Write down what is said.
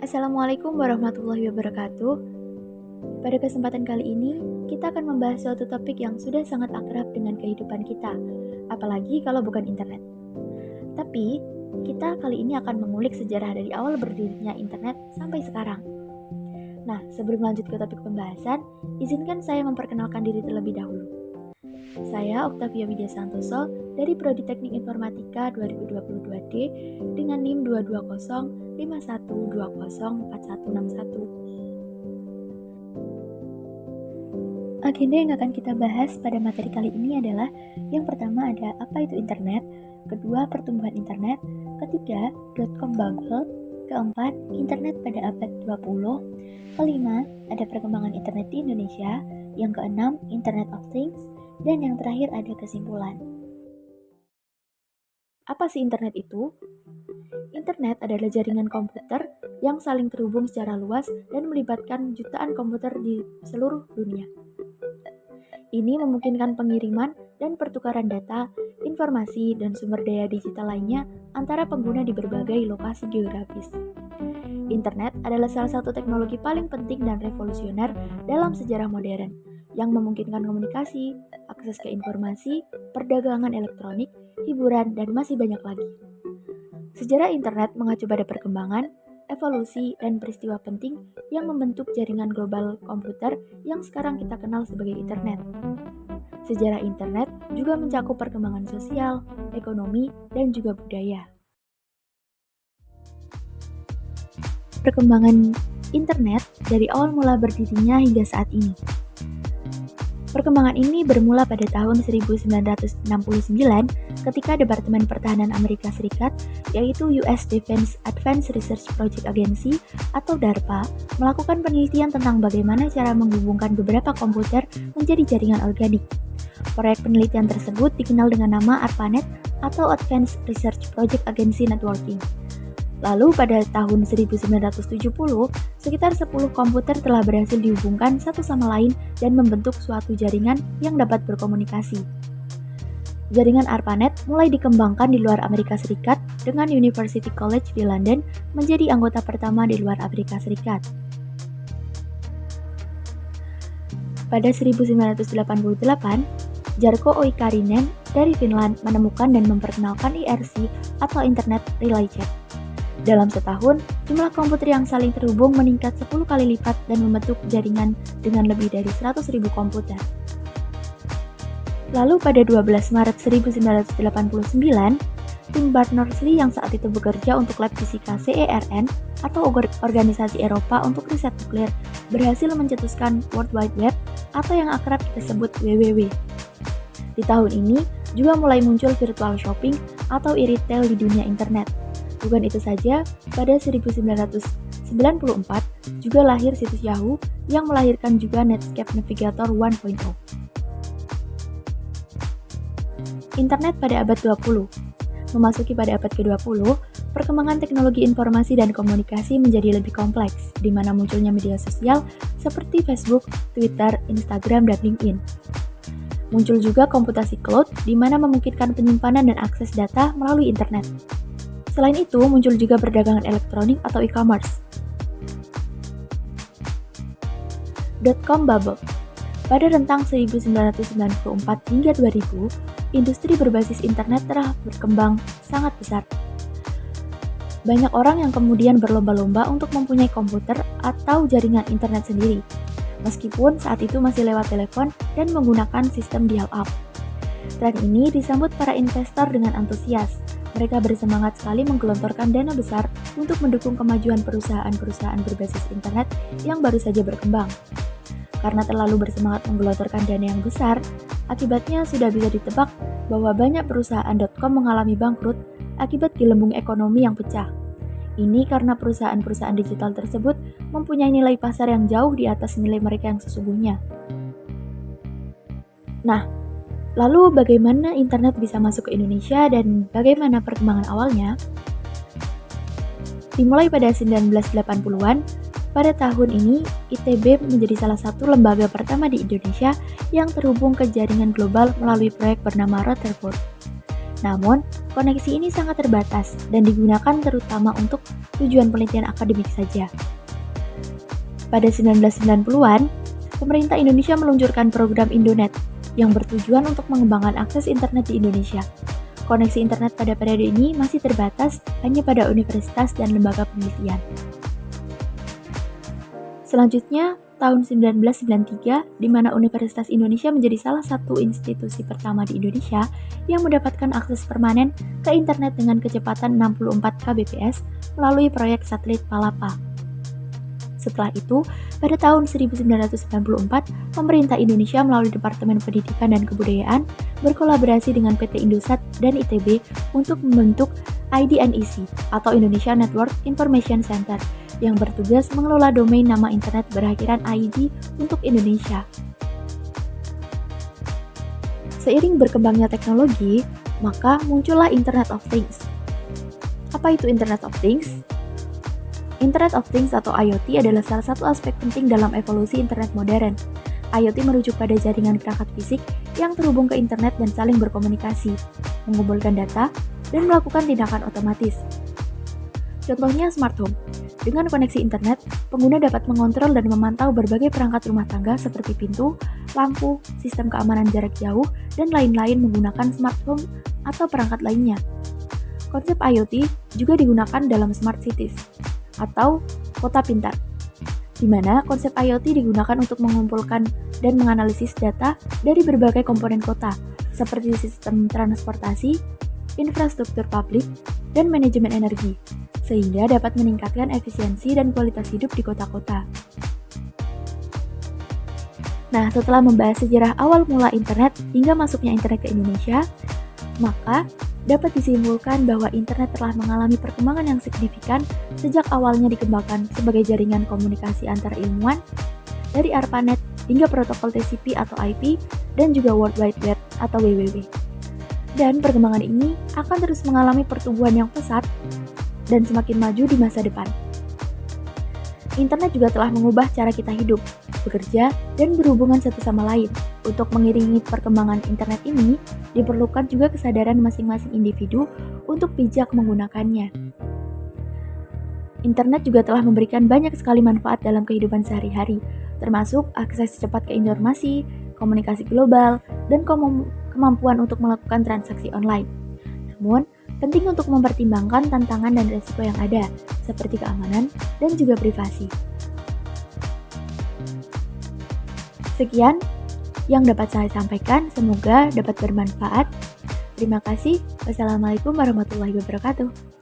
Assalamualaikum warahmatullahi wabarakatuh. Pada kesempatan kali ini, kita akan membahas suatu topik yang sudah sangat akrab dengan kehidupan kita, apalagi kalau bukan internet. Tapi, kita kali ini akan mengulik sejarah dari awal berdirinya internet sampai sekarang. Nah, sebelum lanjut ke topik pembahasan, izinkan saya memperkenalkan diri terlebih dahulu. Saya Octavia Widya Santoso dari Prodi Teknik Informatika 2022D dengan NIM 22051204161. Agenda yang akan kita bahas pada materi kali ini adalah yang pertama ada apa itu internet, kedua pertumbuhan internet, ketiga dot-com bubble, keempat internet pada abad 20, kelima ada perkembangan internet di Indonesia, yang keenam Internet of Things, dan yang terakhir ada kesimpulan. Apa sih internet itu? Internet adalah jaringan komputer yang saling terhubung secara luas dan melibatkan jutaan komputer di seluruh dunia. Ini memungkinkan pengiriman dan pertukaran data, informasi, dan sumber daya digital lainnya antara pengguna di berbagai lokasi geografis. Internet adalah salah satu teknologi paling penting dan revolusioner dalam sejarah modern, yang memungkinkan komunikasi, akses ke informasi, perdagangan elektronik, hiburan, dan masih banyak lagi. Sejarah internet mengacu pada perkembangan, evolusi, dan peristiwa penting yang membentuk jaringan global komputer yang sekarang kita kenal sebagai internet. Sejarah internet juga mencakup perkembangan sosial, ekonomi, dan juga budaya. Perkembangan internet dari awal mula berdirinya hingga saat ini. Perkembangan ini bermula pada tahun 1969 ketika Departemen Pertahanan Amerika Serikat, yaitu US Defense Advanced Research Project Agency atau DARPA, melakukan penelitian tentang bagaimana cara menghubungkan beberapa komputer menjadi jaringan organik. Proyek penelitian tersebut dikenal dengan nama ARPANET atau Advanced Research Project Agency Networking. Lalu pada tahun 1970, sekitar 10 komputer telah berhasil dihubungkan satu sama lain dan membentuk suatu jaringan yang dapat berkomunikasi. Jaringan ARPANET mulai dikembangkan di luar Amerika Serikat dengan University College di London menjadi anggota pertama di luar Amerika Serikat. Pada 1988, Jarkko Oikarinen dari Finland menemukan dan memperkenalkan IRC atau Internet Relay Chat. Dalam setahun, jumlah komputer yang saling terhubung meningkat 10 kali lipat dan membentuk jaringan dengan lebih dari 100.000 komputer. Lalu pada 12 Maret 1989, tim Berners-Lee yang saat itu bekerja untuk lab fisika CERN atau Organisasi Eropa untuk Riset Nuklir berhasil mencetuskan World Wide Web atau yang akrab kita sebut WWW. Di tahun ini juga mulai muncul virtual shopping atau e-retail di dunia internet. Bukan itu saja, pada 1994 juga lahir situs Yahoo yang melahirkan juga Netscape Navigator 1.0. Internet pada abad 20. Memasuki pada abad ke-20, perkembangan teknologi informasi dan komunikasi menjadi lebih kompleks, di mana munculnya media sosial seperti Facebook, Twitter, Instagram, dan LinkedIn. Muncul juga komputasi cloud, di mana memungkinkan penyimpanan dan akses data melalui internet. Selain itu, muncul juga perdagangan elektronik atau e-commerce. Dot-com bubble. Pada rentang 1994 hingga 2000, industri berbasis internet telah berkembang sangat besar. Banyak orang yang kemudian berlomba-lomba untuk mempunyai komputer atau jaringan internet sendiri, meskipun saat itu masih lewat telepon dan menggunakan sistem dial-up. Tren ini disambut para investor dengan antusias. Mereka bersemangat sekali menggelontorkan dana besar untuk mendukung kemajuan perusahaan-perusahaan berbasis internet yang baru saja berkembang. Karena terlalu bersemangat menggelontorkan dana yang besar, akibatnya sudah bisa ditebak bahwa banyak perusahaan .com mengalami bangkrut akibat gelembung ekonomi yang pecah. Ini karena perusahaan-perusahaan digital tersebut mempunyai nilai pasar yang jauh di atas nilai mereka yang sesungguhnya. Nah, lalu bagaimana internet bisa masuk ke Indonesia dan bagaimana perkembangan awalnya? Dimulai pada 1980-an, pada tahun ini ITB menjadi salah satu lembaga pertama di Indonesia yang terhubung ke jaringan global melalui proyek bernama Rutherford. Namun, koneksi ini sangat terbatas dan digunakan terutama untuk tujuan penelitian akademik saja. Pada 1990-an, pemerintah Indonesia meluncurkan program Indonet yang bertujuan untuk mengembangkan akses internet di Indonesia. Koneksi internet pada periode ini masih terbatas hanya pada universitas dan lembaga penelitian. Selanjutnya, tahun 1993, di mana Universitas Indonesia menjadi salah satu institusi pertama di Indonesia yang mendapatkan akses permanen ke internet dengan kecepatan 64 Kbps melalui proyek satelit Palapa. Setelah itu, pada tahun 1994, pemerintah Indonesia melalui Departemen Pendidikan dan Kebudayaan berkolaborasi dengan PT Indosat dan ITB untuk membentuk IDNEC atau Indonesia Network Information Center yang bertugas mengelola domain nama internet berakhiran .id untuk Indonesia. Seiring berkembangnya teknologi, maka muncullah Internet of Things. Apa itu Internet of Things? Internet of Things atau IoT adalah salah satu aspek penting dalam evolusi internet modern. IoT merujuk pada jaringan perangkat fisik yang terhubung ke internet dan saling berkomunikasi, mengumpulkan data, dan melakukan tindakan otomatis. Contohnya smart home. Dengan koneksi internet, pengguna dapat mengontrol dan memantau berbagai perangkat rumah tangga seperti pintu, lampu, sistem keamanan jarak jauh, dan lain-lain menggunakan smart home atau perangkat lainnya. Konsep IoT juga digunakan dalam smart cities atau kota pintar, di mana konsep IoT digunakan untuk mengumpulkan dan menganalisis data dari berbagai komponen kota, seperti sistem transportasi, infrastruktur publik, dan manajemen energi, sehingga dapat meningkatkan efisiensi dan kualitas hidup di kota-kota. Nah, setelah membahas sejarah awal mula internet hingga masuknya internet ke Indonesia, maka dapat disimpulkan bahwa internet telah mengalami perkembangan yang signifikan sejak awalnya dikembangkan sebagai jaringan komunikasi antar ilmuwan, dari ARPANET hingga protokol TCP atau IP, dan juga World Wide Web atau WWW. Dan perkembangan ini akan terus mengalami pertumbuhan yang pesat dan semakin maju di masa depan. Internet juga telah mengubah cara kita hidup, bekerja, dan berhubungan satu sama lain. Untuk mengiringi perkembangan internet ini, diperlukan juga kesadaran masing-masing individu untuk bijak menggunakannya. Internet juga telah memberikan banyak sekali manfaat dalam kehidupan sehari-hari, termasuk akses cepat ke informasi, komunikasi global, dan kemampuan untuk melakukan transaksi online. Namun, penting untuk mempertimbangkan tantangan dan resiko yang ada, seperti keamanan dan juga privasi. Sekian yang dapat saya sampaikan, semoga dapat bermanfaat. Terima kasih. Wassalamualaikum warahmatullahi wabarakatuh.